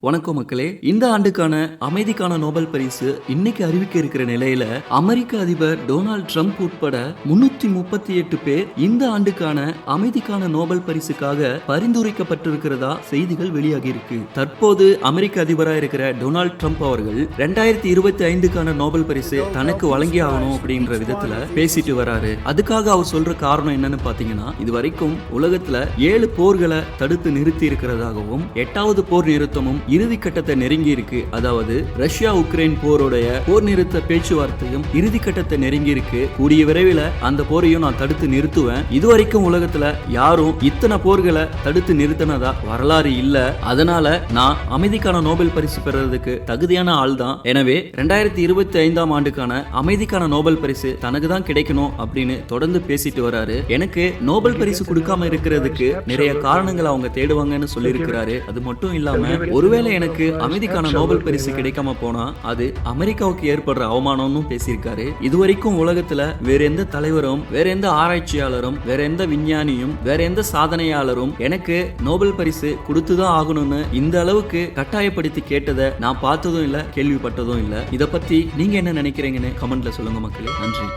வணக்கம் மக்களே. இந்த ஆண்டுக்கான அமைதிக்கான நோபல் பரிசு இன்னைக்கு அறிவிக்க இருக்கிற நிலையில அமெரிக்க அதிபர் டொனால்ட் ட்ரம்ப் உட்பட 338 பேர் இந்த ஆண்டுக்கான அமைதிக்கான நோபல் பரிசுக்காக பரிந்துரைக்கப்பட்டிருக்கிறதா செய்திகள் வெளியாகி இருக்கு. தற்போது அமெரிக்க அதிபராக இருக்கிற டொனால்ட் ட்ரம்ப் அவர்கள் 2025க்கான நோபல் பரிசு தனக்கு வழங்கி ஆகணும் அப்படின்ற விதத்துல பேசிட்டு வராரு. அதுக்காக அவர் சொல்ற காரணம் என்னன்னு பாத்தீங்கன்னா, இது வரைக்கும் உலகத்துல 7 போர்களை தடுத்து நிறுத்தி இருக்கிறதாகவும் 8வது போர் நிறுத்தமும் இறுதி கட்டத்தை நெருங்கி இருக்கு. அதாவது ரஷ்யா உக்ரைன் போருடைய போர் நிறுத்த பேச்சுவார்த்தையும் இறுதி கட்டத்தை நெருங்கி இருக்கு. கூடிய விரைவில் அந்த போரையும் நான் தடுத்து நிறுத்துவேன். இதுவரைக்கும் உலகத்துல யாரும் இத்தனை போர்களை தடுத்து நிறுத்தினதா வரலாறு இல்ல. அதனால நான் அமைதிக்கான நோபல் பரிசு பெறதுக்கு தகுதியான ஆள் தான். எனவே 2025ஆம் ஆண்டுக்கான அமைதிக்கான நோபல் பரிசு தனக்கு தான் கிடைக்கணும் அப்படின்னு தொடர்ந்து பேசிட்டு வராரு. எனக்கு நோபல் பரிசு கொடுக்காம இருக்கிறதுக்கு நிறைய காரணங்கள் அவங்க தேடுவாங்கன்னு சொல்லி இருக்கிறாரு. அது மட்டும் இல்லாம ஒருவேளை எனக்கு அமைதிக்கான நோபல் பரிசு கிடைக்காம போனா அது அமெரிக்காவுக்கு ஏற்படுற அவமானம்னு பேசியிருக்காரு. இதுவரைக்கும் உலகத்துல வேற எந்த தலைவரும், வேற எந்த ஆராய்ச்சியாளரும், வேற எந்த விஞ்ஞானியும், வேற எந்த சாதனையாளரும் எனக்கு நோபல் பரிசு கொடுத்துதான் ஆகணும்னு இந்த அளவுக்கு கட்டாயப்படுத்தி கேட்டதை நான் பார்த்ததும் இல்ல, கேள்விப்பட்டதும் இல்ல. இத பத்தி நீங்க என்ன நினைக்கிறீங்கன்னு கமெண்ட்ல சொல்லுங்க மக்களே. நன்றி.